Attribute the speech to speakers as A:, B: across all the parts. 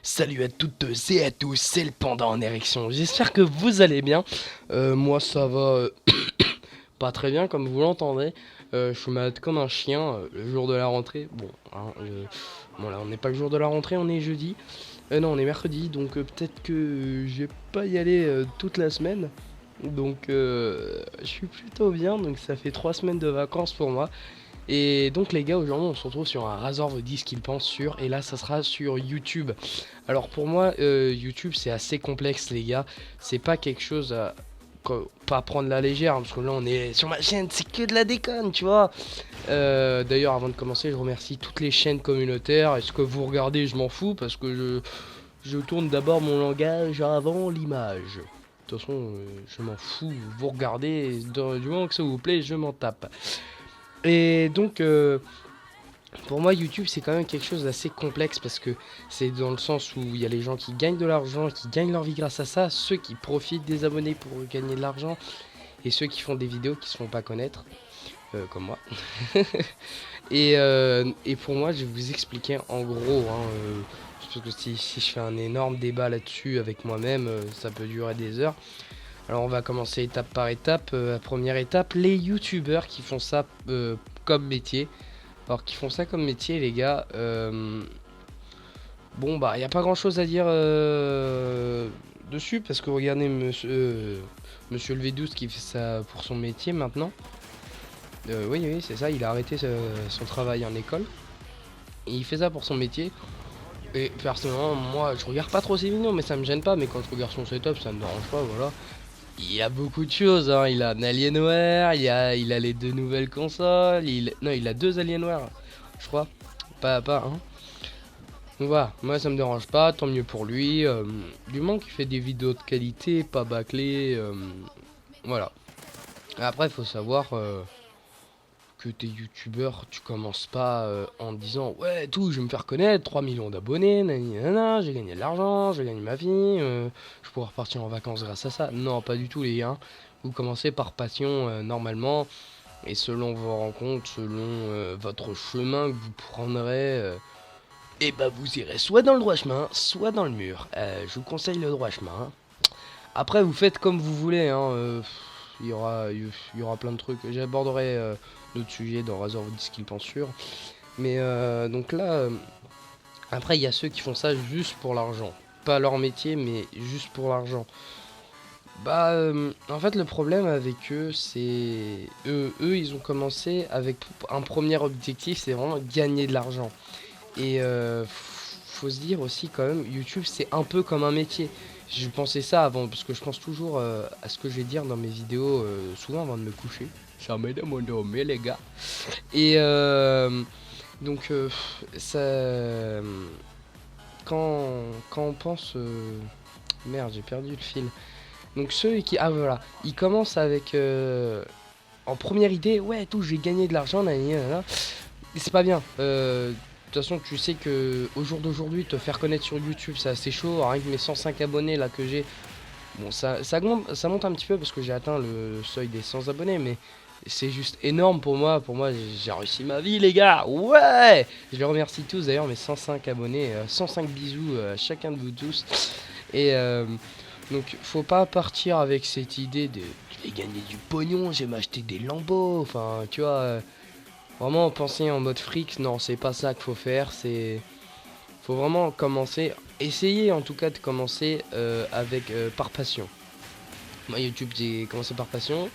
A: Salut à toutes et à tous, c'est le panda en érection. J'espère que vous allez bien. Moi ça va pas très bien comme vous l'entendrez. Je suis malade comme un chien le jour de la rentrée. Bon là on n'est pas le jour de la rentrée, on est jeudi. Non on est mercredi donc peut-être que je vais pas y aller toute la semaine. Donc je suis plutôt bien, donc ça fait 3 semaines de vacances pour moi. Et donc les gars, aujourd'hui on se retrouve sur un Razor vous dit ce qu'il pense sur, et là ça sera sur YouTube. Alors pour moi YouTube c'est assez complexe les gars, c'est pas quelque chose à pas prendre la légère, hein, parce que là on est sur ma chaîne, c'est que de la déconne tu vois. D'ailleurs avant de commencer je remercie toutes les chaînes communautaires, est-ce que vous regardez je m'en fous parce que je tourne d'abord mon langage avant l'image. De toute façon je m'en fous, vous regardez, du moment que ça vous plaît je m'en tape. Et donc, pour moi, YouTube, c'est quand même quelque chose d'assez complexe parce que c'est dans le sens où il y a les gens qui gagnent de l'argent, qui gagnent leur vie grâce à ça, ceux qui profitent des abonnés pour gagner de l'argent, et ceux qui font des vidéos qui se font pas connaître, comme moi. Et pour moi, je vais vous expliquer en gros, hein, parce que si je fais un énorme débat là-dessus avec moi-même, ça peut durer des heures. Alors on va commencer étape par étape. La première étape, les youtubeurs qui font ça comme métier. Alors qui font ça comme métier les gars, bon bah il n'y a pas grand chose à dire dessus parce que regardez monsieur le V12 qui fait ça pour son métier maintenant. Oui c'est ça, il a arrêté son travail en école. Et il fait ça pour son métier. Et personnellement moi je regarde pas trop ses vidéos mais ça me gêne pas, mais quand je regarde son setup ça me dérange pas, voilà. Il y a beaucoup de choses, hein. Il a un Alienware, il a les deux nouvelles consoles, non il a deux Alienware, je crois, pas un. Donc voilà, moi ça me dérange pas, tant mieux pour lui. Du moment qu'il fait des vidéos de qualité, pas bâclées, voilà. Après il faut savoir que t'es youtubeur, tu commences pas en disant ouais tout, je vais me faire connaître, 3 millions d'abonnés, nanana, j'ai gagné de l'argent, j'ai gagné ma vie, je vais pouvoir partir en vacances grâce à ça. Non, pas du tout les gars. Vous commencez par passion normalement, et selon vos rencontres, selon votre chemin que vous prendrez, et bah vous irez soit dans le droit chemin, soit dans le mur. Je vous conseille le droit chemin, hein. Après vous faites comme vous voulez, hein, il y aura plein de trucs. J'aborderai d'autres sujets dans Razor vous dit ce qu'il pense sur. Mais donc là, après il y a ceux qui font ça juste pour l'argent. Pas leur métier, mais juste pour l'argent. Bah, en fait, le problème avec eux, c'est eux, ils ont commencé avec un premier objectif, c'est vraiment gagner de l'argent. Et faut se dire aussi quand même, YouTube, c'est un peu comme un métier. Je pensais ça avant, parce que je pense toujours à ce que je vais dire dans mes vidéos, souvent avant de me coucher. Ça m'aide à m'endormir, les gars. Et donc, ça, quand on pense, merde, j'ai perdu le fil. Donc ceux qui, ah voilà, ils commencent avec en première idée, ouais, tout, j'ai gagné de l'argent, nanana. Et c'est pas bien. De toute façon, tu sais que au jour d'aujourd'hui, te faire connaître sur YouTube, c'est assez chaud. Rien que mes 105 abonnés là que j'ai, bon, ça monte un petit peu parce que j'ai atteint le seuil des 100 abonnés, mais c'est juste énorme pour moi. Pour moi, j'ai réussi ma vie, les gars. Ouais, je les remercie tous d'ailleurs, mes 105 abonnés. 105 bisous à chacun de vous tous. Et donc, faut pas partir avec cette idée de je vais gagner du pognon, je vais m'acheter des Lambeaux. Enfin, tu vois. Vraiment penser en mode fric, non, c'est pas ça qu'il faut faire. Faut vraiment commencer, essayer en tout cas de commencer avec par passion. Moi YouTube j'ai commencé par passion,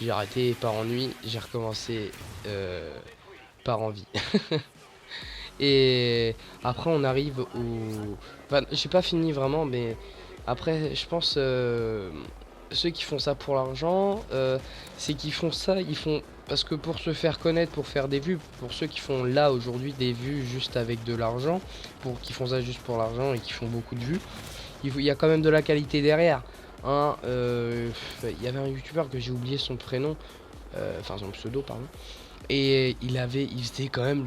A: j'ai arrêté par ennui, j'ai recommencé par envie. Et après on arrive au, enfin j'ai pas fini vraiment, mais après je pense ceux qui font ça pour l'argent, c'est qu'ils font ça, ils font parce que pour se faire connaître, pour faire des vues, pour ceux qui font là aujourd'hui des vues juste avec de l'argent, pour qui font ça juste pour l'argent et qui font beaucoup de vues, il y a quand même de la qualité derrière. Hein, il y avait un youtubeur que j'ai oublié son prénom, enfin son pseudo pardon, et il faisait quand même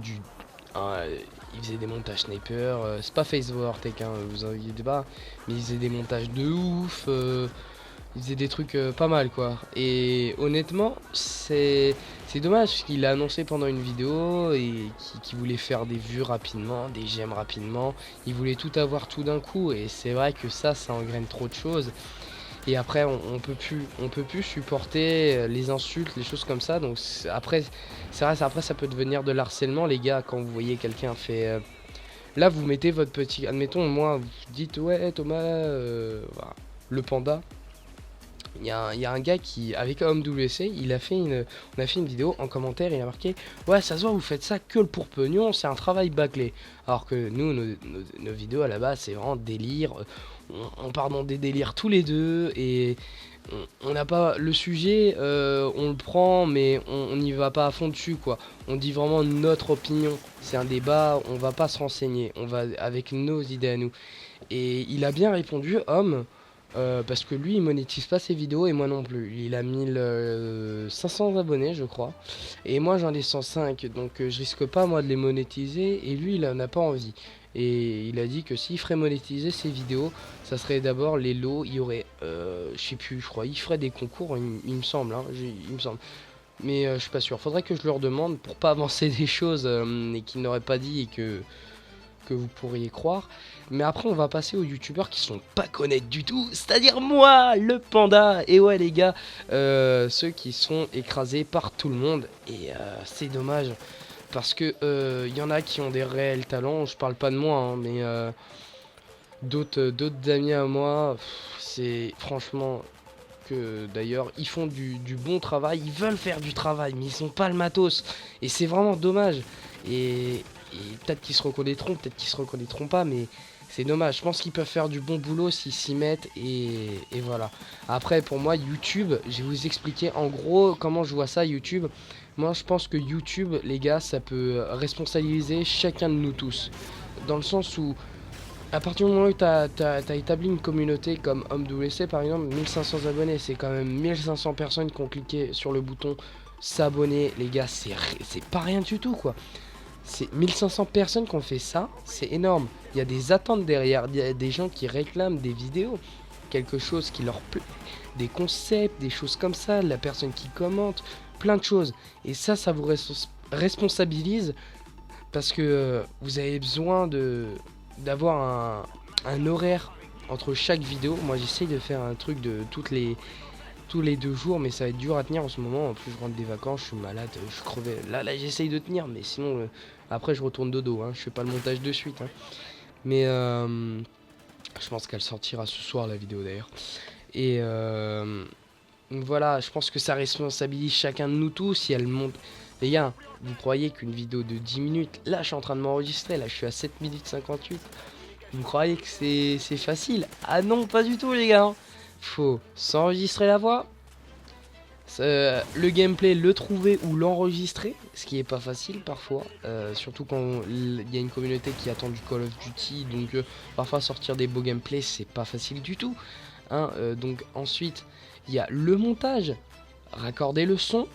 A: il faisait des montages sniper, c'est pas FaceVortech, hein, vous inquiétez pas, mais il faisait des montages de ouf. il faisait des trucs pas mal quoi. Et honnêtement, c'est dommage qu'il a annoncé pendant une vidéo et qu'il voulait faire des vues rapidement, des j'aime rapidement. Il voulait tout avoir tout d'un coup et c'est vrai que ça engraine trop de choses. Et après, on peut plus supporter les insultes, les choses comme ça. Donc après, c'est vrai, après ça peut devenir de l'harcèlement, les gars, quand vous voyez quelqu'un fait. Là, vous mettez votre petit. Admettons, moi, vous dites ouais, Thomas, voilà, le panda. Il y a un gars qui, avec HomeWC, on a fait une vidéo en commentaire, il a marqué ouais, ça se voit, vous faites ça que pour pognon, c'est un travail bâclé. Alors que nous, nos vidéos à la base, c'est vraiment délire. On part dans des délires tous les deux et on n'a pas le sujet, on le prend, mais on n'y va pas à fond dessus quoi. On dit vraiment notre opinion. C'est un débat, on va pas se renseigner, on va avec nos idées à nous. Et il a bien répondu, homme. Parce que lui il monétise pas ses vidéos et moi non plus. Il a 1500 abonnés je crois. Et moi j'en ai 105 donc je risque pas moi de les monétiser et lui il en a pas envie. Et il a dit que s'il ferait monétiser ses vidéos, ça serait d'abord les lots, il y aurait, je sais plus, je crois, il ferait des concours, il me semble, hein, il me semble. Mais je suis pas sûr, faudrait que je leur demande pour pas avancer des choses et qu'il n'aurait pas dit et que vous pourriez croire. Mais après, on va passer aux youtubeurs qui sont pas connaître du tout, c'est-à-dire moi, le panda. Et ouais, les gars, ceux qui sont écrasés par tout le monde. Et c'est dommage parce que il y en a qui ont des réels talents. Je parle pas de moi, hein, mais d'autres amis à moi, c'est franchement que d'ailleurs ils font du bon travail, ils veulent faire du travail, mais ils ont pas le matos. Et c'est vraiment dommage. Et peut-être qu'ils se reconnaîtront, peut-être qu'ils se reconnaîtront pas, mais c'est dommage. Je pense qu'ils peuvent faire du bon boulot s'ils s'y mettent et voilà. Après, pour moi, YouTube, je vais vous expliquer en gros comment je vois ça, YouTube. Moi, je pense que YouTube, les gars, ça peut responsabiliser chacun de nous tous. Dans le sens où à partir du moment où tu as établi une communauté comme HomeWC par exemple, 1500 abonnés, c'est quand même 1500 personnes qui ont cliqué sur le bouton s'abonner, les gars, c'est pas rien du tout quoi. C'est 1500 personnes qui ont fait ça, c'est énorme. Il y a des attentes derrière, il y a des gens qui réclament des vidéos, quelque chose qui leur plaît, des concepts, des choses comme ça, la personne qui commente, plein de choses. Et ça vous responsabilise parce que vous avez besoin d'avoir un horaire entre chaque vidéo. Moi j'essaye de faire un truc de tous les 2 jours, mais ça va être dur à tenir en ce moment. En plus je rentre des vacances, je suis malade, je suis crevé. Là j'essaye de tenir, mais sinon après je retourne dodo, hein. Je fais pas le montage de suite, hein. Mais je pense qu'elle sortira ce soir la vidéo d'ailleurs. Et voilà, je pense que ça responsabilise chacun de nous tous si elle monte. Les gars, vous croyez qu'une vidéo de 10 minutes, là je suis en train de m'enregistrer, là je suis à 7 minutes 58. Vous croyez que c'est facile? Ah non, pas du tout les gars, hein. Faut s'enregistrer la voix, le gameplay, le trouver ou l'enregistrer, ce qui est pas facile parfois, surtout quand il y a une communauté qui attend du Call of Duty, donc parfois sortir des beaux gameplays c'est pas facile du tout, hein. Donc ensuite il y a le montage, raccorder le son,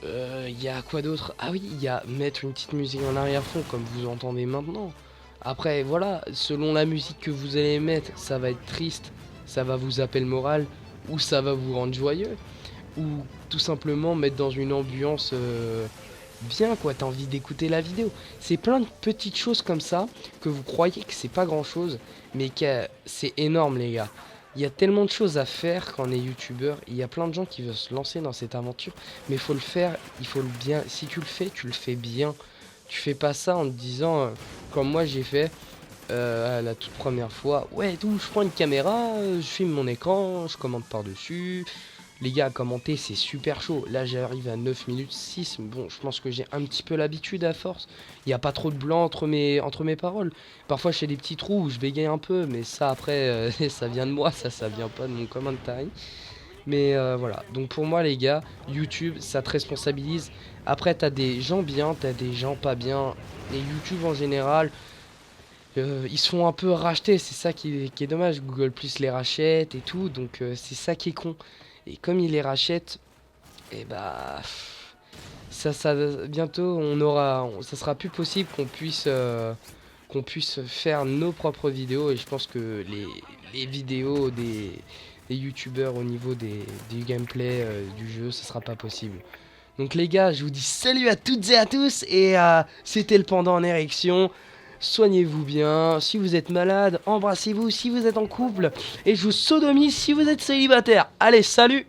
A: il y a quoi d'autre? Ah oui, il y a mettre une petite musique en arrière-fond comme vous entendez maintenant. Après voilà, selon la musique que vous allez mettre, ça va être triste, ça va vous appeler le moral ou ça va vous rendre joyeux ou tout simplement mettre dans une ambiance bien quoi, t'as envie d'écouter la vidéo. C'est plein de petites choses comme ça que vous croyez que c'est pas grand chose, mais que c'est énorme les gars. Il y a tellement de choses à faire quand on est youtubeur, il y a plein de gens qui veulent se lancer dans cette aventure, mais il faut le faire, il faut le bien. Si tu le fais bien. Tu fais pas ça en te disant, comme moi j'ai fait la toute première fois, ouais tout, je prends une caméra, je filme mon écran, je commente par-dessus. Les gars, à commenter, c'est super chaud. Là, j'arrive à 9 minutes 6. Bon, je pense que j'ai un petit peu l'habitude à force. Il n'y a pas trop de blanc entre mes paroles. Parfois, je fais des petits trous où je bégaye un peu. Mais ça, après, ça vient de moi. Ça vient pas de mon commentaire. Mais voilà. Donc, pour moi, les gars, YouTube, ça te responsabilise. Après, t'as des gens bien, t'as des gens pas bien. Et YouTube, en général, ils se font un peu racheter. C'est ça qui est dommage. Google Plus les rachète et tout. Donc, c'est ça qui est con. Et comme il les rachète, et bah ça bientôt ça sera plus possible qu'on puisse faire nos propres vidéos et je pense que les vidéos youtubeurs au niveau du gameplay du jeu, ce sera pas possible. Donc les gars, je vous dis salut à toutes et à tous, et c'était le panda en érection. Soignez-vous bien, si vous êtes malade, embrassez-vous si vous êtes en couple, et je vous sodomise si vous êtes célibataire. Allez, salut!